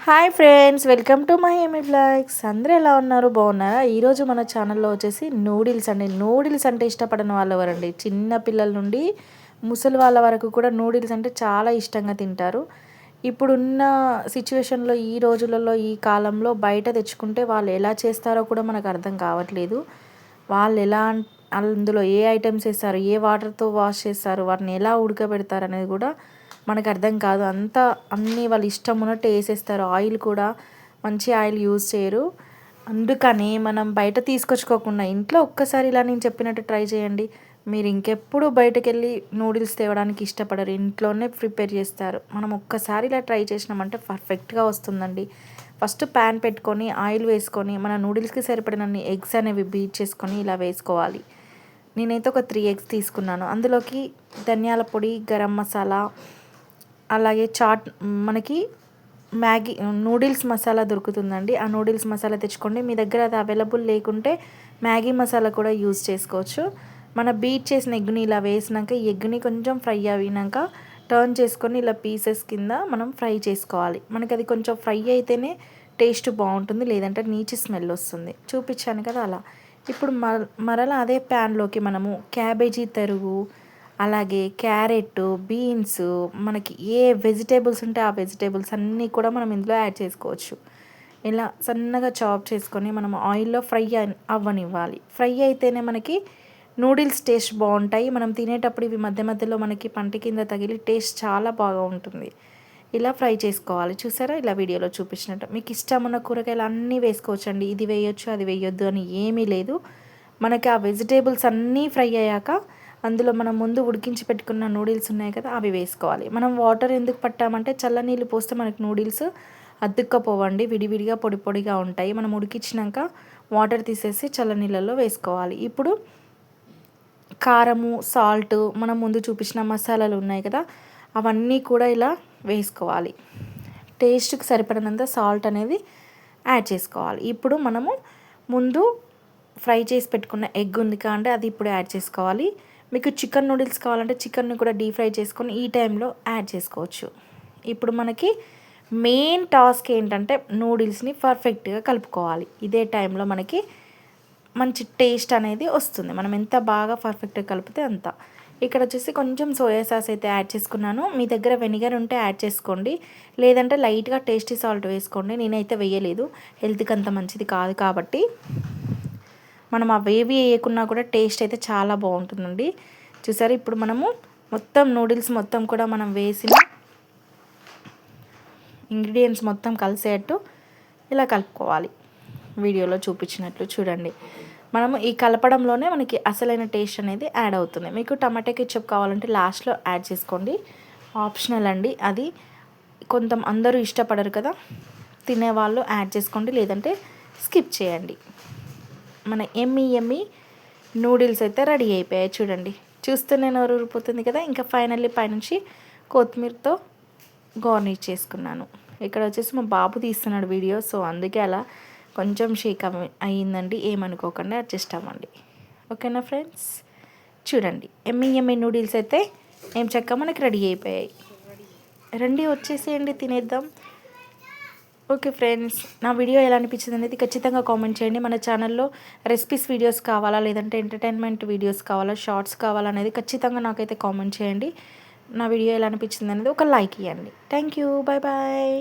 Hi friends, welcome to my ఏమి blogs. అందరూ ఎలా ఉన్నారు? బాగున్నారా? ఈరోజు మన ఛానల్లో వచ్చేసి నూడిల్స్ అండి. నూడిల్స్ అంటే ఇష్టపడని వాళ్ళు ఎవరండి? చిన్న పిల్లల నుండి ముసలి వాళ్ళ వరకు కూడా నూడిల్స్ అంటే చాలా ఇష్టంగా తింటారు. ఇప్పుడున్న సిచ్యువేషన్లో, ఈ రోజులలో, ఈ కాలంలో బయట తెచ్చుకుంటే వాళ్ళు ఎలా చేస్తారో కూడా మనకు అర్థం కావట్లేదు. వాళ్ళు ఎలా అందులో ఏ ఐటమ్స్ వేస్తారు, ఏ వాటర్తో వాష్ చేస్తారు, వాటిని ఎలా ఉడకబెడతారు అనేది కూడా మనకు అర్థం కాదు. అంతా అన్నీ వాళ్ళు ఇష్టం ఉన్నట్టు వేసేస్తారు. ఆయిల్ కూడా మంచి ఆయిల్ యూజ్ చేయరు. అందుకని మనం బయట తీసుకొచ్చుకోకుండా ఇంట్లో ఒక్కసారి ఇలా నేను చెప్పినట్టు ట్రై చేయండి. మీరు ఇంకెప్పుడు బయటకు వెళ్ళి నూడిల్స్ తేవడానికి ఇష్టపడరు, ఇంట్లోనే ప్రిపేర్ చేస్తారు. మనం ఒక్కసారి ఇలా ట్రై చేసినామంటే పర్ఫెక్ట్గా వస్తుందండి. ఫస్ట్ ప్యాన్ పెట్టుకొని ఆయిల్ వేసుకొని మన నూడిల్స్కి సరిపడినన్ని ఎగ్స్ అనేవి బీట్ చేసుకొని ఇలా వేసుకోవాలి. నేనైతే ఒక 3 ఎగ్స్ తీసుకున్నాను. అందులోకి ధనియాల పొడి, గరం మసాలా, అలాగే చాట్, మనకి మ్యాగీ నూడిల్స్ మసాలా దొరుకుతుందండి. ఆ నూడిల్స్ మసాలా తెచ్చుకోండి. మీ దగ్గర అది అవైలబుల్ లేకుంటే మ్యాగీ మసాలా కూడా యూజ్ చేసుకోవచ్చు. మన బీట్ చేసిన ఎగ్ని ఇలా వేసినాక ఈ ఎగ్ని కొంచెం ఫ్రై అయినాక టర్న్ చేసుకొని ఇలా పీసెస్ కింద మనం ఫ్రై చేసుకోవాలి. మనకి అది కొంచెం ఫ్రై అయితేనే టేస్ట్ బాగుంటుంది, లేదంటే నీచి స్మెల్ వస్తుంది. చూపించాను కదా అలా. ఇప్పుడు మరలా అదే ప్యాన్లోకి మనము క్యాబేజీ తరుగు, అలాగే క్యారెట్, బీన్స్, మనకి ఏ వెజిటేబుల్స్ ఉంటే ఆ వెజిటేబుల్స్ అన్నీ కూడా మనం ఇందులో యాడ్ చేసుకోవచ్చు. ఇలా సన్నగా చాప్ చేసుకొని మనం ఆయిల్లో ఫ్రై అవ్వనివ్వాలి. ఫ్రై అయితేనే మనకి నూడిల్స్ టేస్ట్ బాగుంటాయి. మనం తినేటప్పుడు ఇవి మధ్య మధ్యలో మనకి పంటి కింద తగిలి టేస్ట్ చాలా బాగా ఉంటుంది. ఇలా ఫ్రై చేసుకోవాలి. చూసారా, ఇలా వీడియోలో చూపించినట్టు. మీకు ఇష్టమున్న కూరగాయలు అన్నీ వేసుకోవచ్చండి. ఇది వేయొచ్చు, అది వేయొద్దు అని ఏమీ లేదు. మనకి ఆ వెజిటేబుల్స్ అన్నీ ఫ్రై అయ్యాక అందులో మనం ముందు ఉడికించి పెట్టుకున్న నూడిల్స్ ఉన్నాయి కదా, అవి వేసుకోవాలి. మనం వాటర్ ఎందుకు పట్టామంటే చల్లనీళ్ళు పోస్తే మనకి నూడిల్స్ అతుక్కపోవండి, విడివిడిగా పొడి పొడిగా ఉంటాయి. మనం ఉడికించినాక వాటర్ తీసేసి చల్లనీళ్ళలో వేసుకోవాలి. ఇప్పుడు కారము, సాల్ట్, మనం ముందు చూపించిన మసాలాలు ఉన్నాయి కదా, అవన్నీ కూడా ఇలా వేసుకోవాలి. టేస్ట్కి సరిపడినంత సాల్ట్ అనేది యాడ్ చేసుకోవాలి. ఇప్పుడు మనము ముందు ఫ్రై చేసి పెట్టుకున్న ఎగ్ ఉంది కాబట్టి అది ఇప్పుడు యాడ్ చేసుకోవాలి. మీకు చికెన్ నూడిల్స్ కావాలంటే చికెన్ని కూడా డీప్ ఫ్రై చేసుకొని ఈ టైంలో యాడ్ చేసుకోవచ్చు. ఇప్పుడు మనకి మెయిన్ టాస్క్ ఏంటంటే నూడిల్స్ని పర్ఫెక్ట్గా కలుపుకోవాలి. ఇదే టైంలో మనకి మంచి టేస్ట్ అనేది వస్తుంది. మనం ఎంత బాగా పర్ఫెక్ట్గా కలిపితే అంత. ఇక్కడ వచ్చేసి కొంచెం సోయా సాస్ అయితే యాడ్ చేసుకున్నాను. మీ దగ్గర వెనిగర్ ఉంటే యాడ్ చేసుకోండి, లేదంటే లైట్గా టేస్టీ సాల్ట్ వేసుకోండి. నేనైతే వేయలేదు, హెల్త్కి అంత మంచిది కాదు కాబట్టి. మనం అవేవి వేయకున్నా కూడా టేస్ట్ అయితే చాలా బాగుంటుందండి. చూసారు, ఇప్పుడు మనము మొత్తం నూడిల్స్ మొత్తం కూడా మనం వేసిన ఇంగ్రీడియంట్స్ మొత్తం కలిసేట్టు ఇలా కలుపుకోవాలి. వీడియోలో చూపించినట్లు చూడండి. మనము ఈ కలపడంలోనే మనకి అసలైన టేస్ట్ అనేది యాడ్ అవుతుంది. మీకు టమాటా కెచప్ కావాలంటే లాస్ట్లో యాడ్ చేసుకోండి, ఆప్షనల్ అండి అది. అందరూ ఇష్టపడరు కదా, తినేవాళ్ళు యాడ్ చేసుకోండి, లేదంటే స్కిప్ చేయండి. మన ఎమ్మి నూడిల్స్ అయితే రెడీ అయిపోయాయి. చూడండి, చూస్తూనే నోరు ఊరిపోతుంది కదా. ఇంకా ఫైనల్లీ పైనుంచి కొత్తిమీరతో గార్నిష్ చేసుకున్నాను. ఇక్కడ వచ్చేసి మా బాబు తీస్తున్నాడు వీడియో, సో అందుకే అలా కొంచెం షేక్ అయ్యిందండి. ఏమనుకోకుండా అడ్జస్ట్ అవ్వండి, ఓకేనా ఫ్రెండ్స్. చూడండి, ఎమ్మి నూడిల్స్ అయితే ఏం చక్క మనకి రెడీ అయిపోయాయి. రండి, వచ్చేసేయండి, తినేద్దాం. ఓకే ఫ్రెండ్స్, నా వీడియో ఎలా అనిపించింది అనేది ఖచ్చితంగా కామెంట్ చేయండి. మన ఛానల్లో రెసిపీస్ వీడియోస్ కావాలా, లేదంటే ఎంటర్టైన్మెంట్ వీడియోస్ కావాలా, షార్ట్స్ కావాలా అనేది ఖచ్చితంగా నాకైతే కామెంట్ చేయండి. నా వీడియో ఎలా అనిపించింది అనేది ఒక లైక్ ఇవ్వండి. Thank you, bye bye.